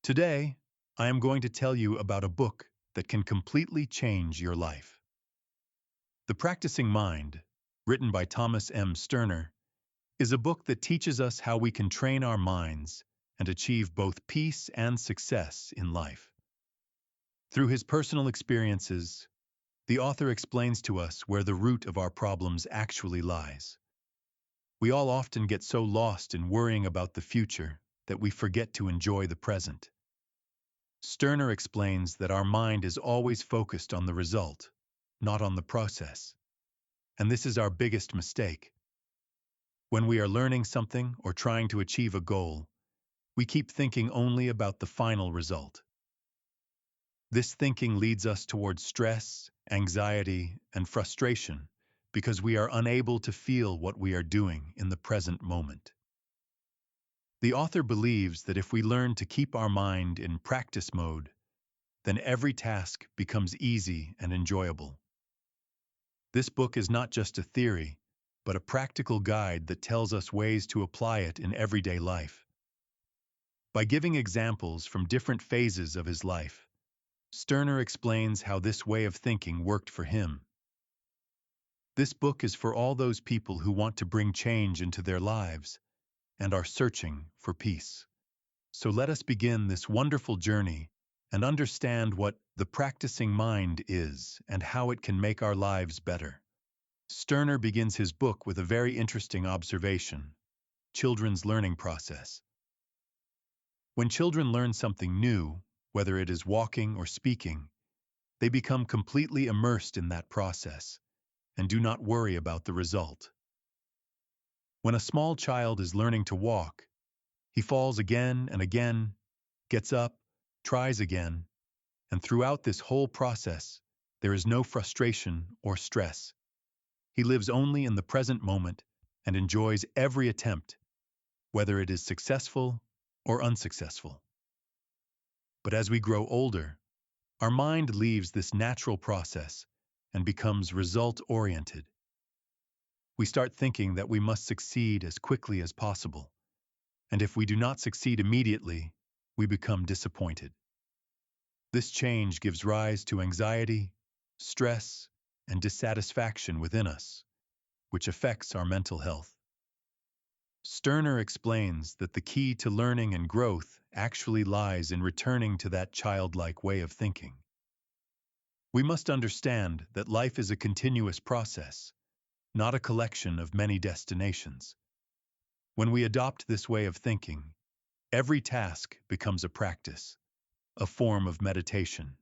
Today, I am going to tell you about a book that can completely change your life. The Practicing Mind, written by Thomas M.stener, is a book that teaches us how we can train our minds and achieve both peace and success in life. Through his personal experiences, the author explains to us where the root of our problems actually lies. We all often get so lost in worrying about the future that we forget to enjoy the present. Stener explains that our mind is always focused on the result, not on the process. And this is our biggest mistake. When we are learning something or trying to achieve a goal, we keep thinking only about the final result. This thinking leads us towards stress, anxiety, and frustration because we are unable to feel what we are doing in the present moment. The author believes that if we learn to keep our mind in practice mode, then every task becomes easy and enjoyable. This book is not just a theory, but a practical guide that tells us ways to apply it in everyday life. By giving examples from different phases of his life, Stener explains how this way of thinking worked for him. This book is for all those people who want to bring change into their lives and are searching for peace. So let us begin this wonderful journey and understand what the practicing mind is and how it can make our lives better. Stener begins his book with a very interesting observation: children's learning process. When children learn something new, whether it is walking or speaking, they become completely immersed in that process and do not worry about the result. When a small child is learning to walk, he falls again and again, gets up, tries again, and throughout this whole process, there is no frustration or stress. He lives only in the present moment and enjoys every attempt, whether it is successful or unsuccessful. But as we grow older, our mind leaves this natural process and becomes result-oriented. We start thinking that we must succeed as quickly as possible, and if we do not succeed immediately, we become disappointed. This change gives rise to anxiety, stress, and dissatisfaction within us, which affects our mental health. Stener explains that the key to learning and growth actually lies in returning to that childlike way of thinking. We must understand that life is a continuous process, not a collection of many destinations. When we adopt this way of thinking, every task becomes a practice, a form of meditation.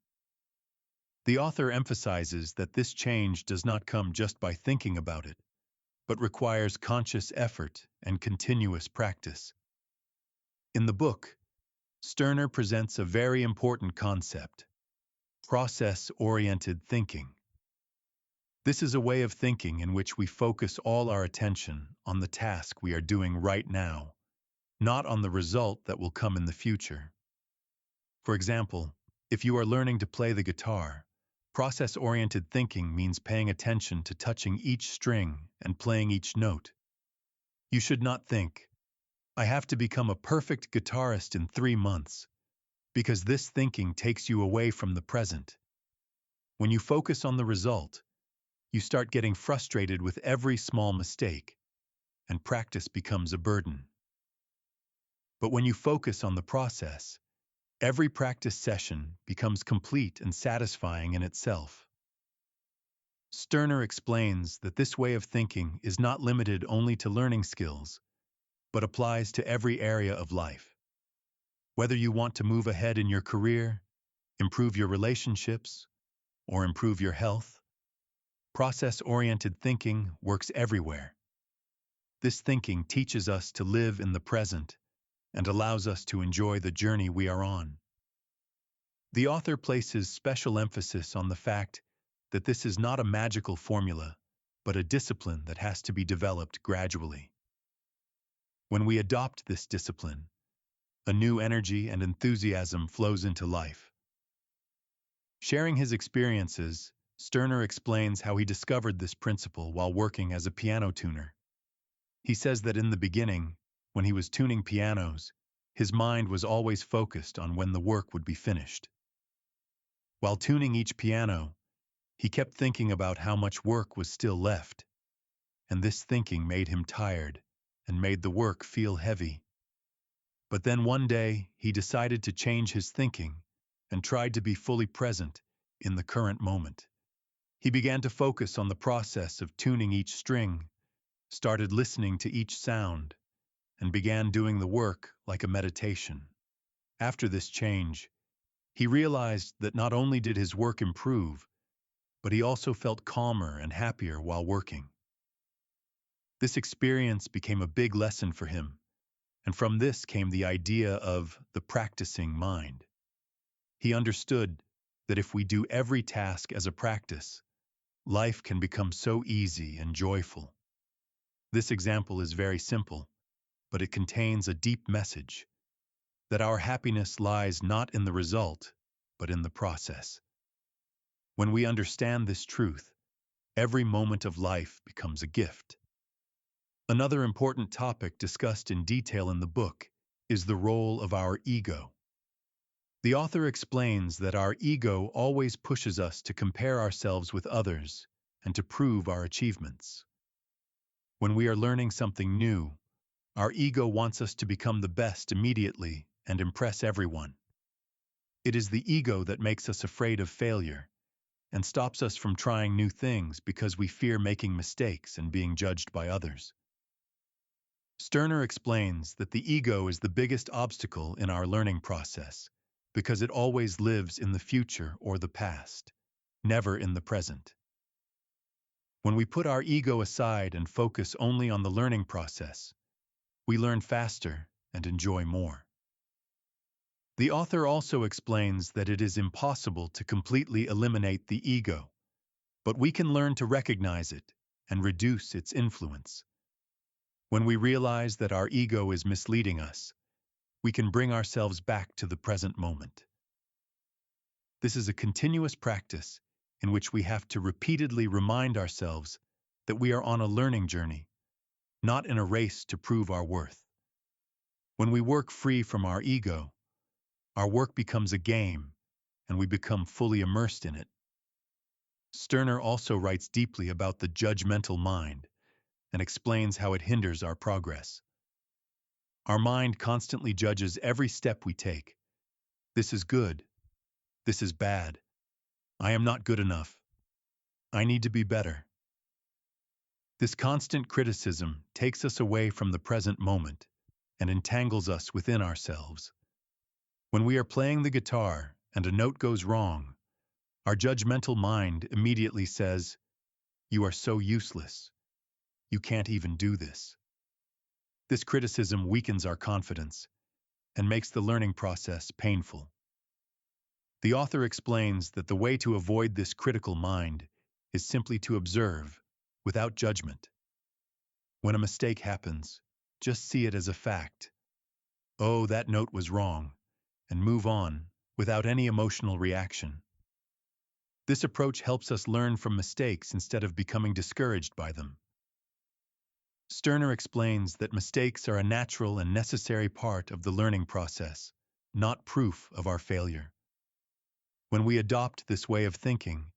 The author emphasizes that this change does not come just by thinking about it, but requires conscious effort and continuous practice. In the book, Stener presents a very important concept: process-oriented thinking. This is a way of thinking in which we focus all our attention on the task we are doing right now, not on the result that will come in the future. For example, if you are learning to play the guitar, process-oriented thinking means paying attention to touching each string and playing each note. You should not think, "I have to become a perfect guitarist in 3 months," because this thinking takes you away from the present. When you focus on the result, you start getting frustrated with every small mistake, and practice becomes a burden. But when you focus on the process, every practice session becomes complete and satisfying in itself. Stener explains that this way of thinking is not limited only to learning skills, but applies to every area of life. Whether you want to move ahead in your career, improve your relationships, or improve your health, process-oriented thinking works everywhere. This thinking teaches us to live in the present and allows us to enjoy the journey we are on. The author places special emphasis on the fact that this is not a magical formula, but a discipline that has to be developed gradually. When we adopt this discipline, a new energy and enthusiasm flows into life. Sharing his experiences, Stener explains how he discovered this principle while working as a piano tuner. He says that in the beginning, when he was tuning pianos, His mind was always focused on when the work would be finished. While tuning each piano, he kept thinking about how much work was still left, and this thinking made him tired and made the work feel heavy. But then one day, he decided to change his thinking and tried to be fully present in the current moment. He began to focus on the process of tuning each string, started listening to each sound, and began doing the work like a meditation. After this change, he realized that not only did his work improve, but he also felt calmer and happier while working. This experience became a big lesson for him, and from this came the idea of the practicing mind. He understood that if we do every task as a practice, life can become so easy and joyful. This example is very simple, but it contains a deep message that our happiness lies not in the result, but in the process. When we understand this truth, every moment of life becomes a gift. Another important topic discussed in detail in the book is the role of our ego. The author explains that our ego always pushes us to compare ourselves with others and to prove our achievements. When we are learning something new, our ego wants us to become the best immediately and impress everyone. It is the ego that makes us afraid of failure and stops us from trying new things because we fear making mistakes and being judged by others. Stener explains that the ego is the biggest obstacle in our learning process because it always lives in the future or the past, never in the present. When we put our ego aside and focus only on the learning process, we learn faster and enjoy more. The author also explains that it is impossible to completely eliminate the ego, but we can learn to recognize it and reduce its influence. When we realize that our ego is misleading us, we can bring ourselves back to the present moment. This is a continuous practice in which we have to repeatedly remind ourselves that we are on a learning journey, not in a race to prove our worth. When we work free from our ego, our work becomes a game, and we become fully immersed in it. Stener also writes deeply about the judgmental mind and explains how it hinders our progress. Our mind constantly judges every step we take. This is good. This is bad. I am not good enough. I need to be better. This constant criticism takes us away from the present moment and entangles us within ourselves. When we are playing the guitar and a note goes wrong, our judgmental mind immediately says, "You are so useless. You can't even do this." This criticism weakens our confidence and makes the learning process painful. The author explains that the way to avoid this critical mind is simply to observe, without judgment. When a mistake happens, just see it as a fact. Oh, that note was wrong, and move on without any emotional reaction. This approach helps us learn from mistakes instead of becoming discouraged by them. Stener explains that mistakes are a natural and necessary part of the learning process, not proof of our failure. When we adopt this way of thinking,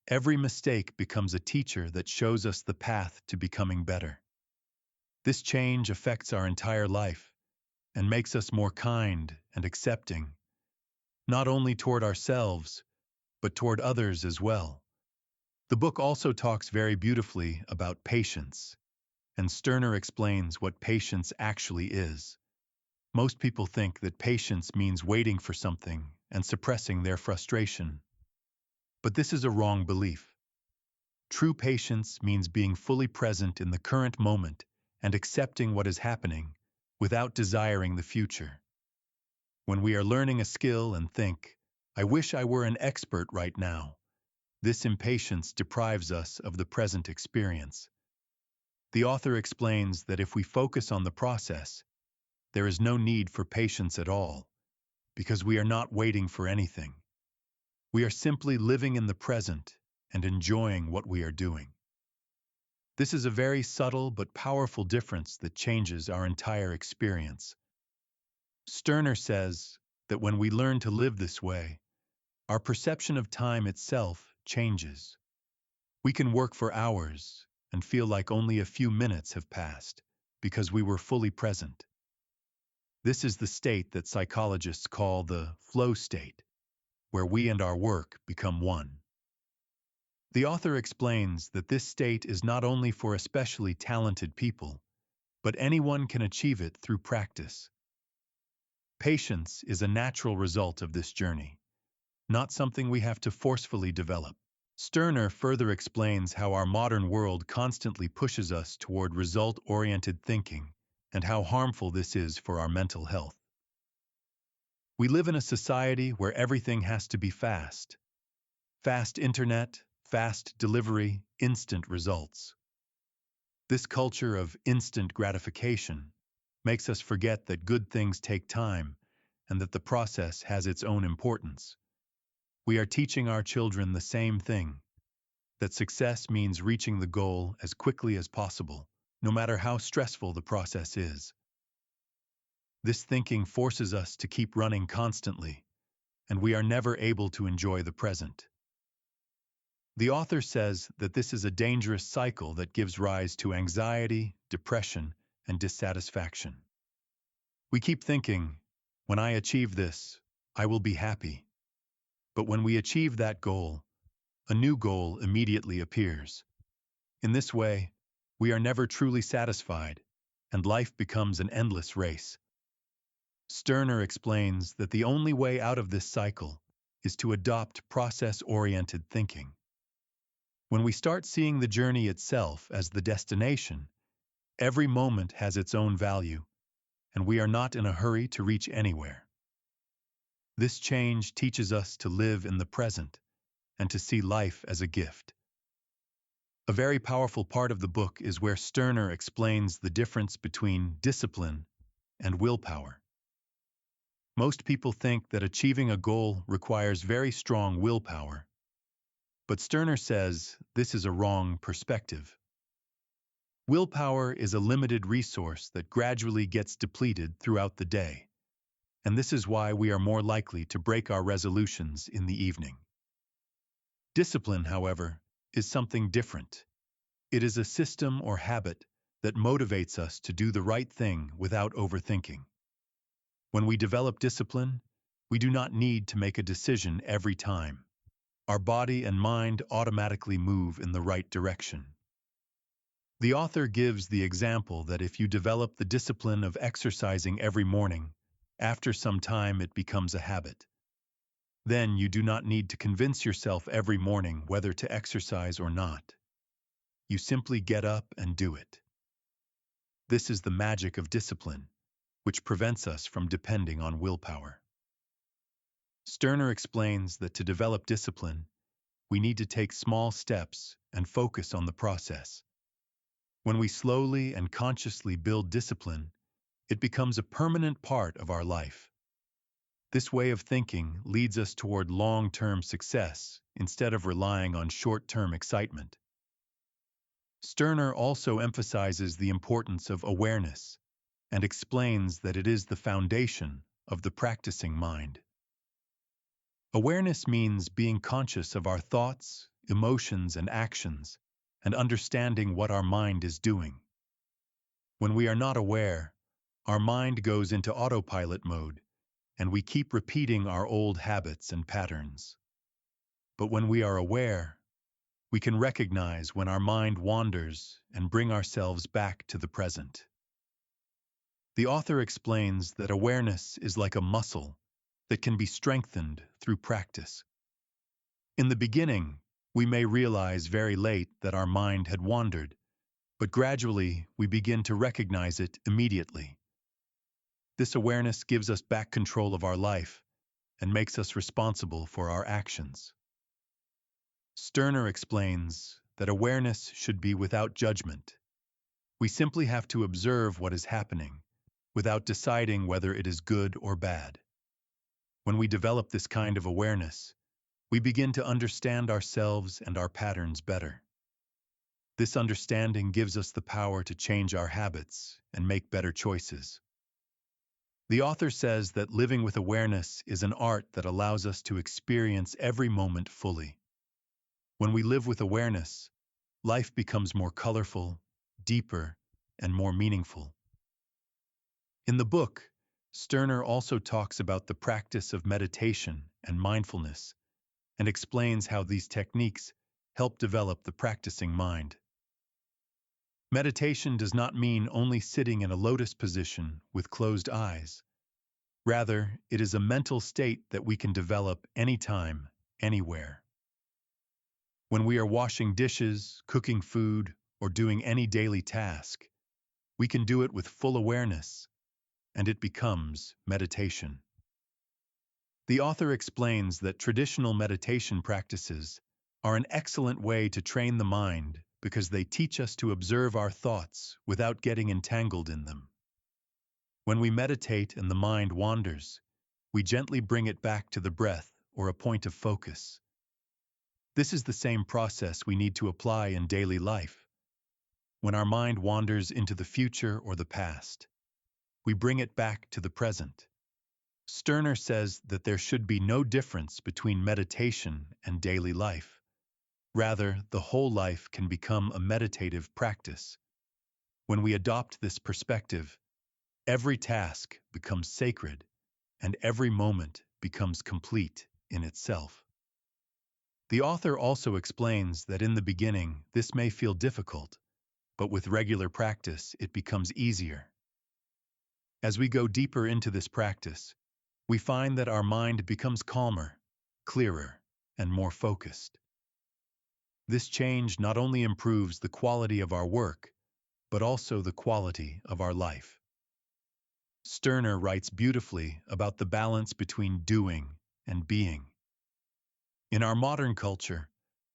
every mistake becomes a teacher that shows us the path to becoming better. This change affects our entire life and makes us more kind and accepting, not only toward ourselves, but toward others as well. The book also talks very beautifully about patience, and Stener explains what patience actually is. Most people think that patience means waiting for something and suppressing their frustration. But this is a wrong belief. True patience means being fully present in the current moment and accepting what is happening without desiring the future. When we are learning a skill and think, "I wish I were an expert right now," this impatience deprives us of the present experience. The author explains that if we focus on the process, there is no need for patience at all, because we are not waiting for anything. We are simply living in the present and enjoying what we are doing. This is a very subtle but powerful difference that changes our entire experience. Sterner says that when we learn to live this way, our perception of time itself changes. We can work for hours and feel like only a few minutes have passed because we were fully present. This is the state that psychologists call the flow state, where we and our work become one. The author explains that this state is not only for especially talented people, but anyone can achieve it through practice. Patience is a natural result of this journey, not something we have to forcefully develop. Sterner further explains how our modern world constantly pushes us toward result-oriented thinking and how harmful this is for our mental health. We live in a society where everything has to be fast. Fast internet, fast delivery, instant results. This culture of instant gratification makes us forget that good things take time and that the process has its own importance. We are teaching our children the same thing, that success means reaching the goal as quickly as possible, no matter how stressful the process is. This thinking forces us to keep running constantly, and we are never able to enjoy the present. The author says that this is a dangerous cycle that gives rise to anxiety, depression, and dissatisfaction. We keep thinking, when I achieve this, I will be happy. But when we achieve that goal, a new goal immediately appears. In this way, we are never truly satisfied, and life becomes an endless race. Sterner explains that the only way out of this cycle is to adopt process-oriented thinking. When we start seeing the journey itself as the destination, every moment has its own value, and we are not in a hurry to reach anywhere. This change teaches us to live in the present and to see life as a gift. A very powerful part of the book is where Sterner explains the difference between discipline and willpower. Most people think that achieving a goal requires very strong willpower, but Sterner says this is a wrong perspective. Willpower is a limited resource that gradually gets depleted throughout the day, and this is why we are more likely to break our resolutions in the evening. Discipline, however, is something different. It is a system or habit that motivates us to do the right thing without overthinking. When we develop discipline, we do not need to make a decision every time. Our body and mind automatically move in the right direction. The author gives the example that if you develop the discipline of exercising every morning, after some time it becomes a habit. Then you do not need to convince yourself every morning whether to exercise or not. You simply get up and do it. This is the magic of discipline, which prevents us from depending on willpower. Sterner explains that to develop discipline, we need to take small steps and focus on the process. When we slowly and consciously build discipline, it becomes a permanent part of our life. This way of thinking leads us toward long-term success instead of relying on short-term excitement. Sterner also emphasizes the importance of awareness and explains that it is the foundation of the practicing mind. Awareness means being conscious of our thoughts, emotions, and actions, and understanding what our mind is doing. When we are not aware, our mind goes into autopilot mode, and we keep repeating our old habits and patterns. But when we are aware, we can recognize when our mind wanders and bring ourselves back to the present. The author explains that awareness is like a muscle that can be strengthened through practice. In the beginning, we may realize very late that our mind had wandered, but gradually we begin to recognize it immediately. This awareness gives us back control of our life and makes us responsible for our actions. Sterner explains that awareness should be without judgment. We simply have to observe what is happening, without deciding whether it is good or bad. When we develop this kind of awareness, we begin to understand ourselves and our patterns better. This understanding gives us the power to change our habits and make better choices. The author says that living with awareness is an art that allows us to experience every moment fully. When we live with awareness, life becomes more colorful, deeper, and more meaningful. In the book, Sterner also talks about the practice of meditation and mindfulness and explains how these techniques help develop the practicing mind. Meditation does not mean only sitting in a lotus position with closed eyes. Rather, it is a mental state that we can develop anytime, anywhere. When we are washing dishes, cooking food, or doing any daily task, we can do it with full awareness, and it becomes meditation. The author explains that traditional meditation practices are an excellent way to train the mind because they teach us to observe our thoughts without getting entangled in them. When we meditate and the mind wanders, we gently bring it back to the breath or a point of focus. This is the same process we need to apply in daily life. When our mind wanders into the future or the past, we bring it back to the present. Sterner says that there should be no difference between meditation and daily life. Rather, the whole life can become a meditative practice. When we adopt this perspective, every task becomes sacred, and every moment becomes complete in itself. The author also explains that in the beginning, this may feel difficult, but with regular practice, it becomes easier. As we go deeper into this practice, we find that our mind becomes calmer, clearer, and more focused. This change not only improves the quality of our work, but also the quality of our life. Sterner writes beautifully about the balance between doing and being. In our modern culture,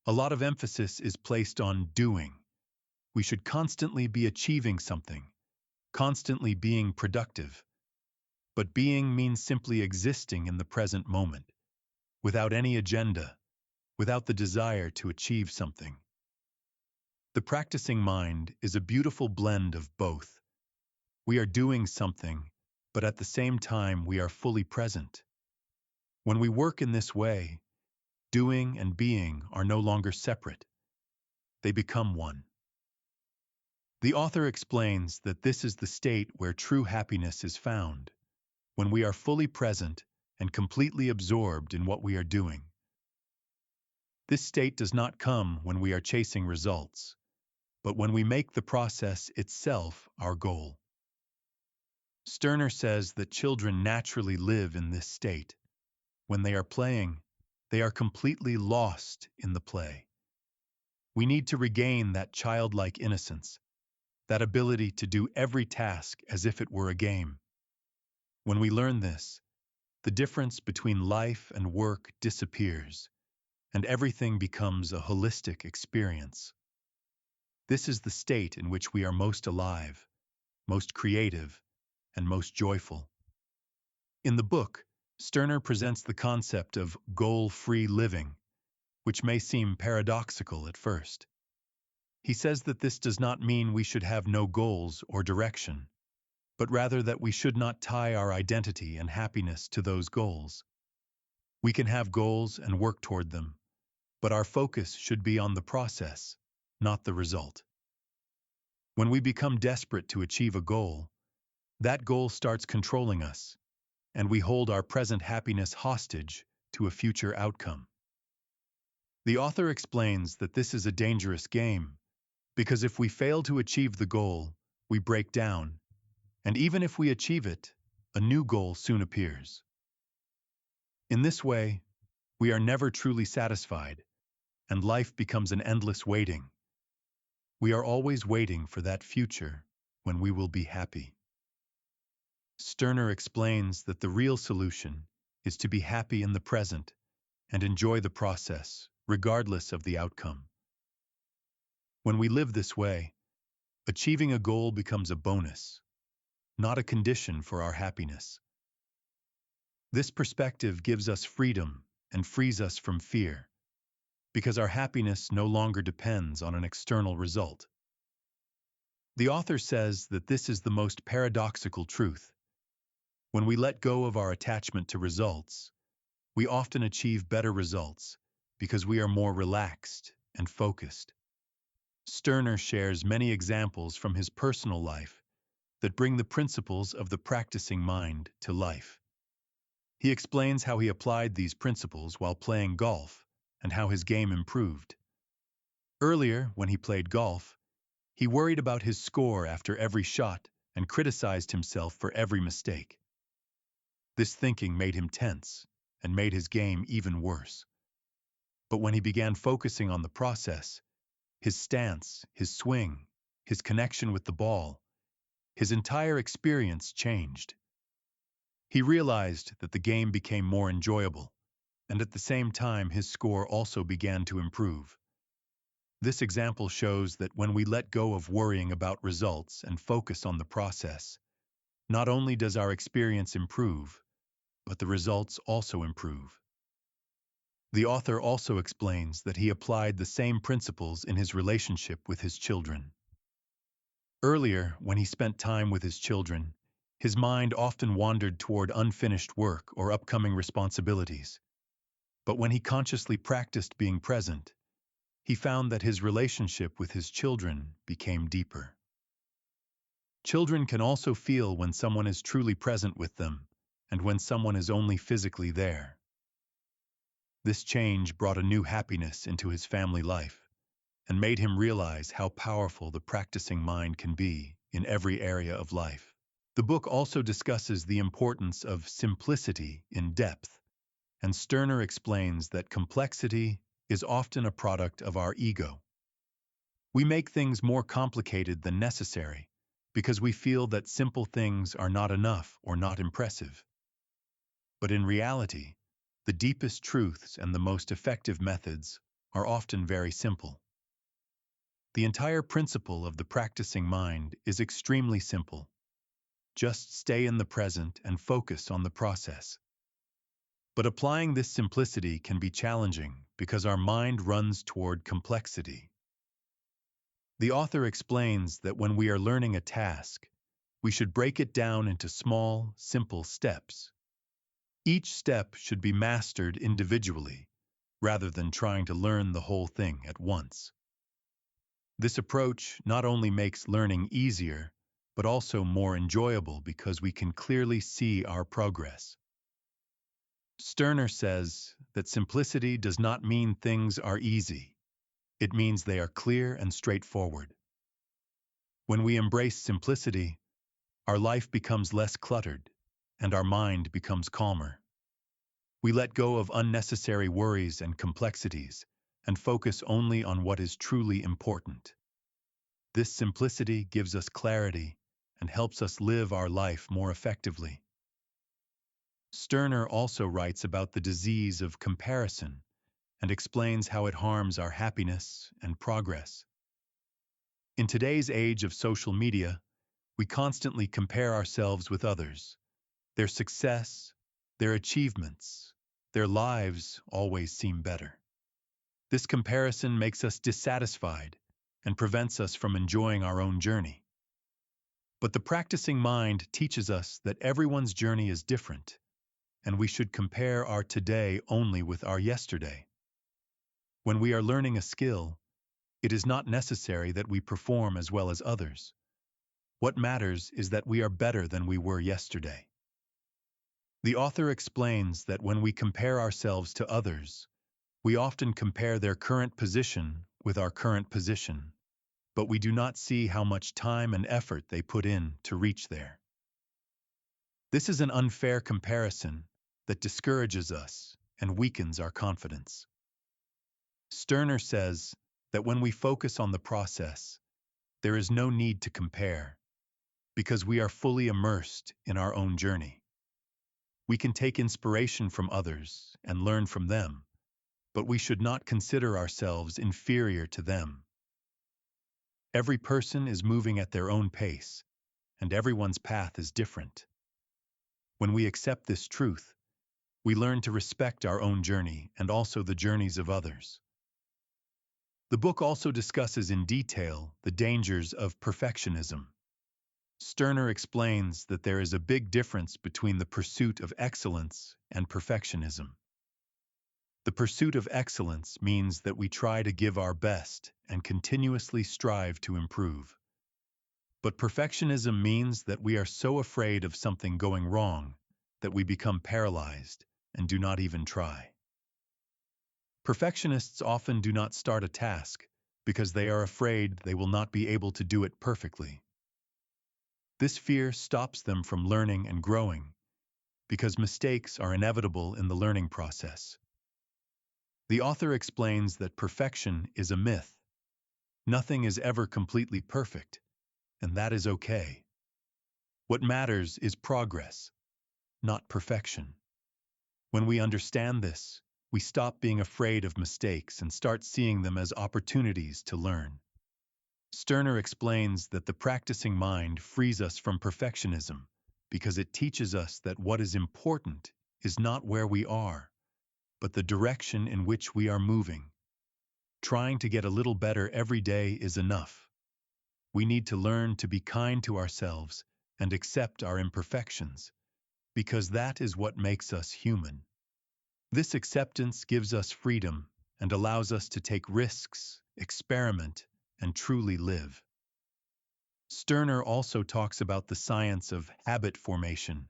a lot of emphasis is placed on doing. We should constantly be achieving something, constantly being productive. But being means simply existing in the present moment, without any agenda, without the desire to achieve something. The practicing mind is a beautiful blend of both. We are doing something, but at the same time we are fully present. When we work in this way, doing and being are no longer separate. They become one. The author explains that this is the state where true happiness is found, when we are fully present and completely absorbed in what we are doing. This state does not come when we are chasing results, but when we make the process itself our goal. Sterner says that children naturally live in this state. When they are playing, they are completely lost in the play. We need to regain that childlike innocence, that ability to do every task as if it were a game. When we learn this, the difference between life and work disappears, and everything becomes a holistic experience. This is the state in which we are most alive, most creative, and most joyful. In the book, Sterner presents the concept of goal-free living, which may seem paradoxical at first. He says that this does not mean we should have no goals or direction, but rather that we should not tie our identity and happiness to those goals. We can have goals and work toward them, but our focus should be on the process, not the result. When we become desperate to achieve a goal, that goal starts controlling us, and we hold our present happiness hostage to a future outcome. The author explains that this is a dangerous game, because if we fail to achieve the goal, we break down, and even if we achieve it, a new goal soon appears. In this way, we are never truly satisfied, and life becomes an endless waiting. We are always waiting for that future when we will be happy. Sterner explains that the real solution is to be happy in the present and enjoy the process, regardless of the outcome. When we live this way, achieving a goal becomes a bonus, not a condition for our happiness. This perspective gives us freedom and frees us from fear, because our happiness no longer depends on an external result. The author says that this is the most paradoxical truth. When we let go of our attachment to results, we often achieve better results because we are more relaxed and focused. Sterner shares many examples from his personal life that bring the principles of the practicing mind to life. He explains how he applied these principles while playing golf and how his game improved. Earlier, when he played golf, he worried about his score after every shot and criticized himself for every mistake. This thinking made him tense and made his game even worse. But when he began focusing on the process, his stance, his swing, his connection with the ball, his entire experience changed. He realized that the game became more enjoyable, and at the same time his score also began to improve. This example shows that when we let go of worrying about results and focus on the process, not only does our experience improve, but the results also improve. The author also explains that he applied the same principles in his relationship with his children. Earlier, when he spent time with his children, his mind often wandered toward unfinished work or upcoming responsibilities. But when he consciously practiced being present, he found that his relationship with his children became deeper. Children can also feel when someone is truly present with them and when someone is only physically there. This change brought a new happiness into his family life and made him realize how powerful the practicing mind can be in every area of life. The book also discusses the importance of simplicity in depth, and Sterner explains that complexity is often a product of our ego. We make things more complicated than necessary because we feel that simple things are not enough or not impressive. But in reality, the deepest truths and the most effective methods are often very simple. The entire principle of the practicing mind is extremely simple. Just stay in the present and focus on the process. But applying this simplicity can be challenging because our mind runs toward complexity. The author explains that when we are learning a task, we should break it down into small, simple steps. Each step should be mastered individually, rather than trying to learn the whole thing at once. This approach not only makes learning easier, but also more enjoyable because we can clearly see our progress. Sterner says that simplicity does not mean things are easy. It means they are clear and straightforward. When we embrace simplicity, our life becomes less cluttered, and our mind becomes calmer. We let go of unnecessary worries and complexities, and focus only on what is truly important. This simplicity gives us clarity and helps us live our life more effectively. Sterner also writes about the disease of comparison and explains how it harms our happiness and progress. In today's age of social media, we constantly compare ourselves with others. Their success, their achievements, their lives always seem better. This comparison makes us dissatisfied and prevents us from enjoying our own journey. But the practicing mind teaches us that everyone's journey is different, and we should compare our today only with our yesterday. When we are learning a skill, it is not necessary that we perform as well as others. What matters is that we are better than we were yesterday. The author explains that when we compare ourselves to others, we often compare their current position with our current position, but we do not see how much time and effort they put in to reach there. This is an unfair comparison that discourages us and weakens our confidence. Sterner says that when we focus on the process, there is no need to compare, because we are fully immersed in our own journey. We can take inspiration from others and learn from them, but we should not consider ourselves inferior to them. Every person is moving at their own pace, and everyone's path is different. When we accept this truth, we learn to respect our own journey and also the journeys of others. The book also discusses in detail the dangers of perfectionism. Sterner explains that there is a big difference between the pursuit of excellence and perfectionism. The pursuit of excellence means that we try to give our best and continuously strive to improve. But perfectionism means that we are so afraid of something going wrong that we become paralyzed and do not even try. Perfectionists often do not start a task because they are afraid they will not be able to do it perfectly. This fear stops them from learning and growing because mistakes are inevitable in the learning process. The author explains that perfection is a myth. Nothing is ever completely perfect, and that is okay. What matters is progress, not perfection. When we understand this, we stop being afraid of mistakes and start seeing them as opportunities to learn. Sterner explains that the practicing mind frees us from perfectionism because it teaches us that what is important is not where we are, but the direction in which we are moving. Trying to get a little better every day is enough. We need to learn to be kind to ourselves and accept our imperfections, because that is what makes us human. This acceptance gives us freedom and allows us to take risks, experiment, and truly live. Sterner also talks about the science of habit formation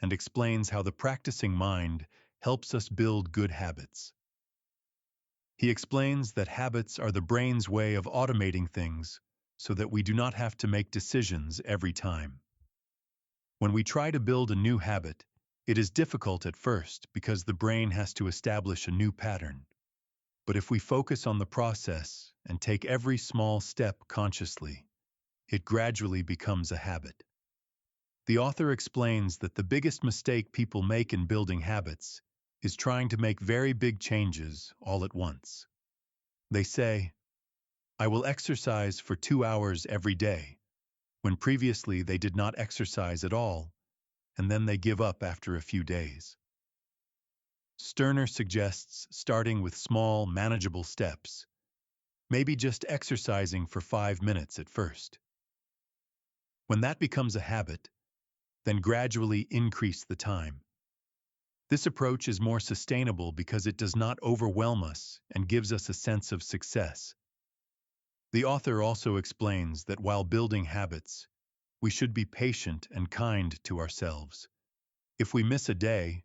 and explains how the practicing mind helps us build good habits. He explains that habits are the brain's way of automating things so that we do not have to make decisions every time. When we try to build a new habit, it is difficult at first because the brain has to establish a new pattern. But if we focus on the process and take every small step consciously, it gradually becomes a habit. The author explains that the biggest mistake people make in building habits is trying to make very big changes all at once. They say, "I will exercise for 2 hours every day," when previously they did not exercise at all, and then they give up after a few days. Sterner suggests starting with small, manageable steps, maybe just exercising for 5 minutes at first. When that becomes a habit, then gradually increase the time. This approach is more sustainable because it does not overwhelm us and gives us a sense of success. The author also explains that while building habits, we should be patient and kind to ourselves. If we miss a day,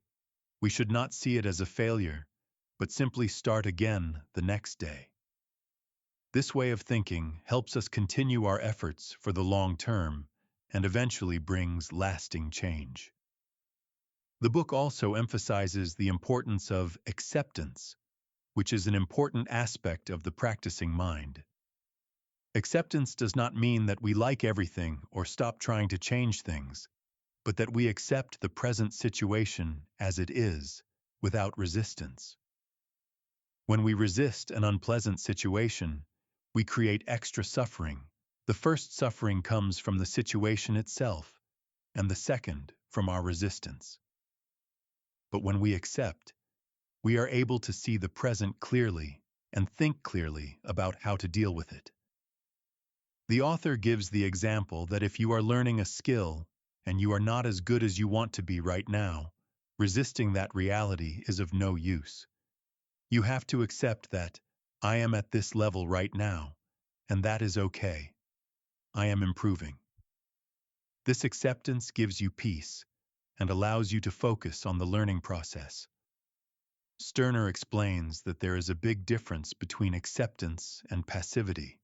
we should not see it as a failure, but simply start again the next day. This way of thinking helps us continue our efforts for the long term and eventually brings lasting change. The book also emphasizes the importance of acceptance, which is an important aspect of the practicing mind. Acceptance does not mean that we like everything or stop trying to change things, but that we accept the present situation as it is, without resistance. When we resist an unpleasant situation, we create extra suffering. The first suffering comes from the situation itself, and the second from our resistance. But when we accept, we are able to see the present clearly and think clearly about how to deal with it. The author gives the example that if you are learning a skill and you are not as good as you want to be right now, resisting that reality is of no use. You have to accept that I am at this level right now, and that is okay. I am improving. This acceptance gives you peace and allows you to focus on the learning process. Sterner explains that there is a big difference between acceptance and passivity.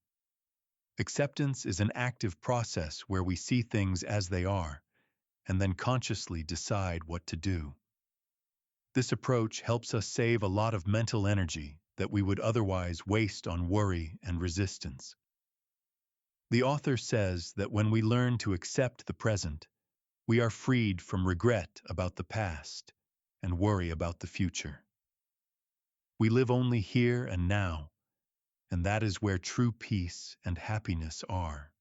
Acceptance is an active process where we see things as they are and then consciously decide what to do. This approach helps us save a lot of mental energy that we would otherwise waste on worry and resistance. The author says that when we learn to accept the present, we are freed from regret about the past and worry about the future. We live only here and now, and that is where true peace and happiness are.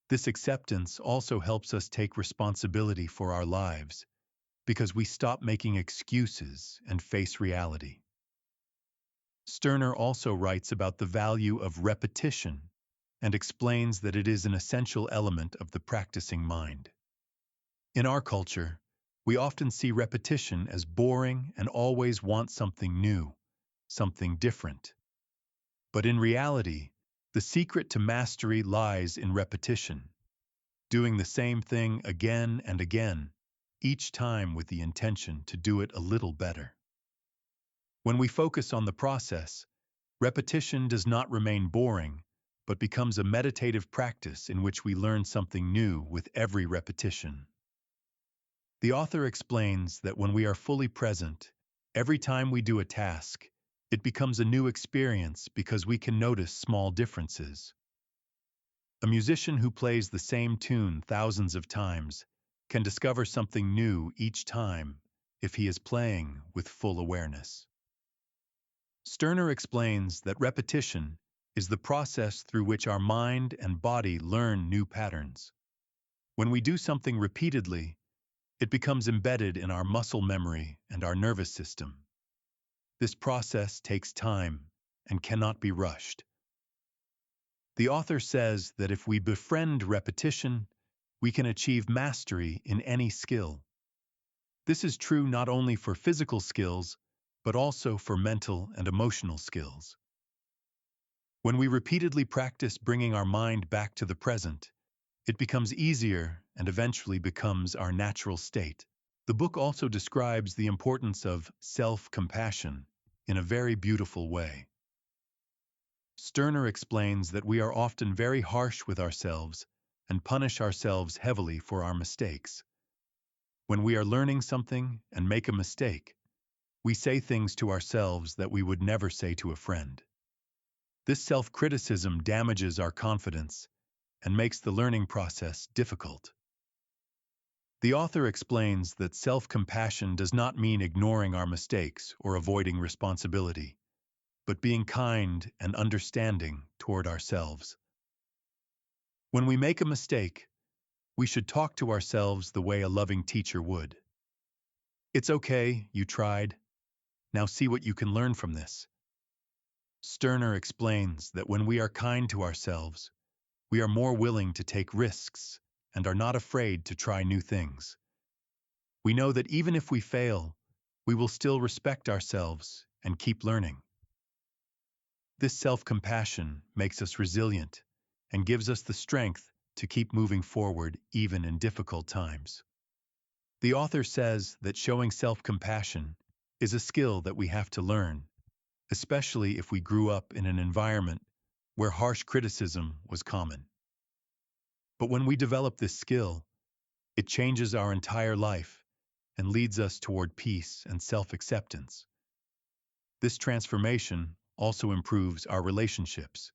This acceptance also helps us take responsibility for our lives because we stop making excuses and face reality. Sterner also writes about the value of repetition and explains that it is an essential element of the practicing mind. In our culture, we often see repetition as boring and always want something new, something different. But in reality, the secret to mastery lies in repetition, doing the same thing again and again, each time with the intention to do it a little better. When we focus on the process, repetition does not remain boring, but becomes a meditative practice in which we learn something new with every repetition. The author explains that when we are fully present, every time we do a task, it becomes a new experience because we can notice small differences. A musician who plays the same tune thousands of times can discover something new each time if he is playing with full awareness. Sterner explains that repetition is the process through which our mind and body learn new patterns. When we do something repeatedly, it becomes embedded in our muscle memory and our nervous system. This process takes time and cannot be rushed. The author says that if we befriend repetition, we can achieve mastery in any skill. This is true not only for physical skills, but also for mental and emotional skills. When we repeatedly practice bringing our mind back to the present, it becomes easier and eventually becomes our natural state. The book also describes the importance of self-compassion in a very beautiful way. Sterner explains that we are often very harsh with ourselves and punish ourselves heavily for our mistakes. When we are learning something and make a mistake, we say things to ourselves that we would never say to a friend. This self-criticism damages our confidence and makes the learning process difficult. The author explains that self-compassion does not mean ignoring our mistakes or avoiding responsibility, but being kind and understanding toward ourselves. When we make a mistake, we should talk to ourselves the way a loving teacher would. It's okay, you tried. Now see what you can learn from this. Sterner explains that when we are kind to ourselves, we are more willing to take risks and are not afraid to try new things. We know that even if we fail, we will still respect ourselves and keep learning. This self-compassion makes us resilient and gives us the strength to keep moving forward even in difficult times. The author says that showing self-compassion is a skill that we have to learn, especially if we grew up in an environment where harsh criticism was common. But when we develop this skill, it changes our entire life and leads us toward peace and self-acceptance. This transformation also improves our relationships,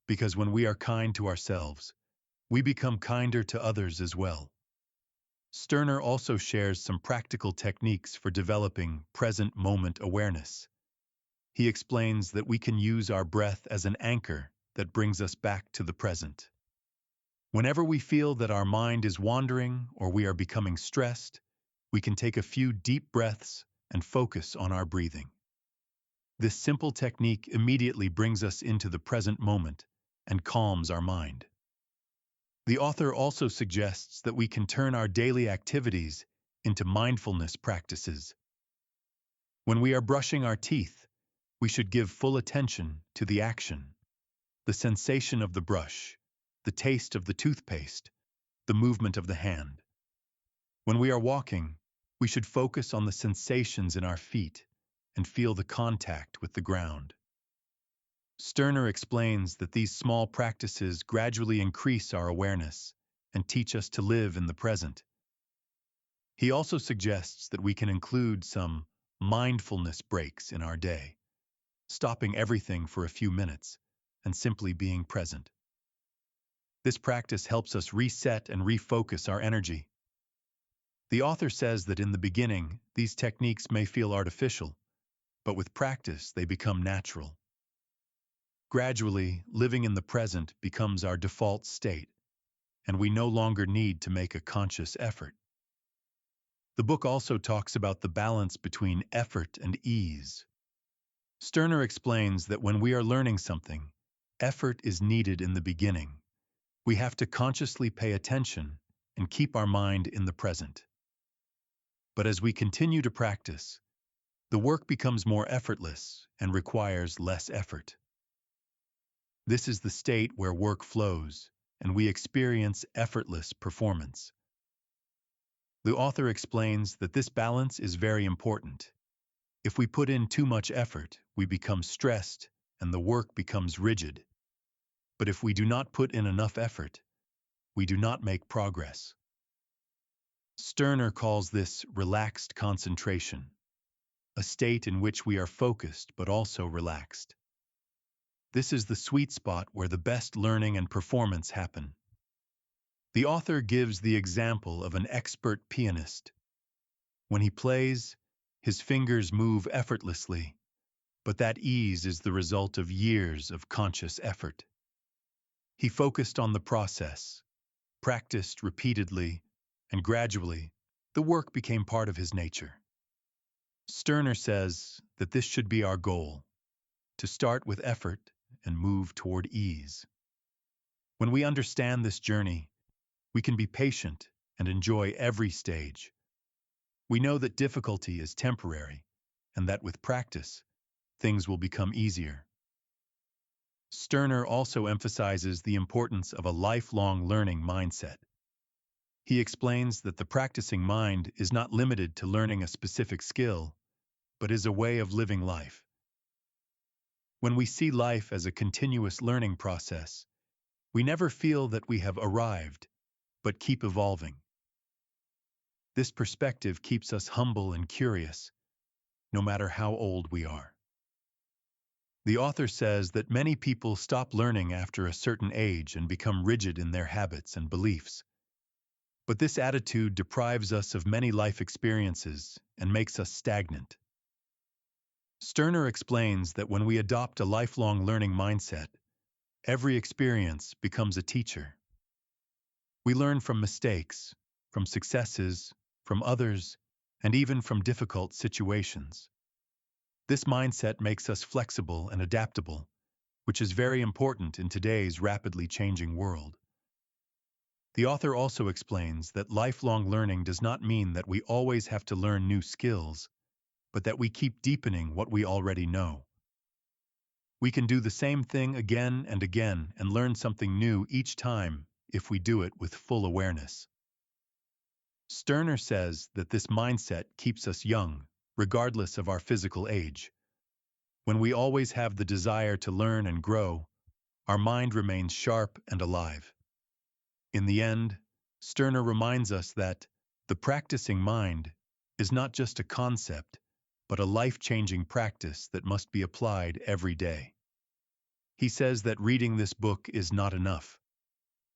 because when we are kind to ourselves, we become kinder to others as well. Sterner also shares some practical techniques for developing present moment awareness. He explains that we can use our breath as an anchor that brings us back to the present. Whenever we feel that our mind is wandering or we are becoming stressed, we can take a few deep breaths and focus on our breathing. This simple technique immediately brings us into the present moment and calms our mind. The author also suggests that we can turn our daily activities into mindfulness practices. When we are brushing our teeth, we should give full attention to the action, the sensation of the brush, the taste of the toothpaste, the movement of the hand. When we are walking, we should focus on the sensations in our feet and feel the contact with the ground. Sterner explains that these small practices gradually increase our awareness and teach us to live in the present. He also suggests that we can include some mindfulness breaks in our day, stopping everything for a few minutes and simply being present. This practice helps us reset and refocus our energy. The author says that in the beginning, these techniques may feel artificial, but with practice, they become natural. Gradually, living in the present becomes our default state, and we no longer need to make a conscious effort. The book also talks about the balance between effort and ease. Sterner explains that when we are learning something, effort is needed in the beginning. We have to consciously pay attention and keep our mind in the present. But as we continue to practice, the work becomes more effortless and requires less effort. This is the state where work flows and we experience effortless performance. The author explains that this balance is very important. If we put in too much effort, we become stressed and the work becomes rigid. But if we do not put in enough effort, we do not make progress. Sterner calls this relaxed concentration, a state in which we are focused but also relaxed. This is the sweet spot where the best learning and performance happen. The author gives the example of an expert pianist. When he plays, his fingers move effortlessly, but that ease is the result of years of conscious effort. He focused on the process, practiced repeatedly, and gradually, the work became part of his nature. Sterner says that this should be our goal, to start with effort and move toward ease. When we understand this journey, we can be patient and enjoy every stage. We know that difficulty is temporary, and that with practice, things will become easier. Sterner also emphasizes the importance of a lifelong learning mindset. He explains that the practicing mind is not limited to learning a specific skill, but is a way of living life. When we see life as a continuous learning process, we never feel that we have arrived, but keep evolving. This perspective keeps us humble and curious, no matter how old we are. The author says that many people stop learning after a certain age and become rigid in their habits and beliefs. But this attitude deprives us of many life experiences and makes us stagnant. Sterner explains that when we adopt a lifelong learning mindset, every experience becomes a teacher. We learn from mistakes, from successes, from others, and even from difficult situations. This mindset makes us flexible and adaptable, which is very important in today's rapidly changing world. The author also explains that lifelong learning does not mean that we always have to learn new skills, but that we keep deepening what we already know. We can do the same thing again and again and learn something new each time if we do it with full awareness. Sterner says that this mindset keeps us young, regardless of our physical age. When we always have the desire to learn and grow, our mind remains sharp and alive. In the end, Sterner reminds us that the practicing mind is not just a concept, but a life-changing practice that must be applied every day. He says that reading this book is not enough.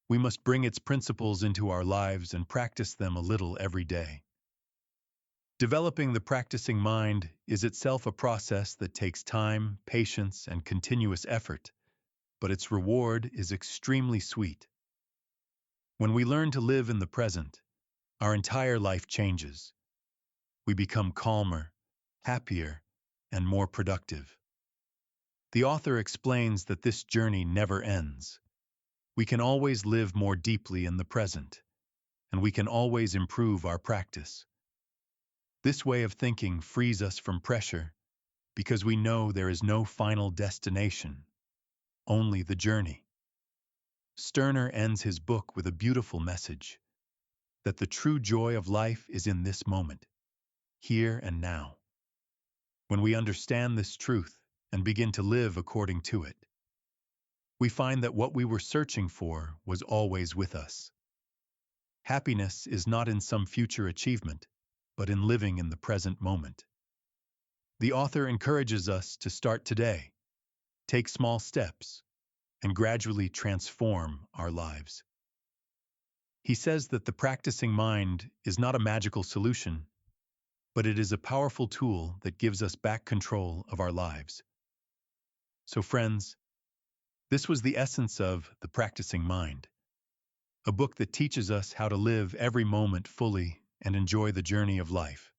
We must bring its principles into our lives and practice them a little every day. Developing the practicing mind is itself a process that takes time, patience, and continuous effort, but its reward is extremely sweet. When we learn to live in the present, our entire life changes. We become calmer, happier, and more productive. The author explains that this journey never ends. We can always live more deeply in the present, and we can always improve our practice. This way of thinking frees us from pressure because we know there is no final destination, only the journey. Sterner ends his book with a beautiful message, that the true joy of life is in this moment, here and now. When we understand this truth and begin to live according to it, we find that what we were searching for was always with us. Happiness is not in some future achievement, but in living in the present moment. The author encourages us to start today, take small steps, and gradually transform our lives. He says that the practicing mind is not a magical solution, but it is a powerful tool that gives us back control of our lives. So friends, this was the essence of The Practicing Mind, a book that teaches us how to live every moment fully and enjoy the journey of life.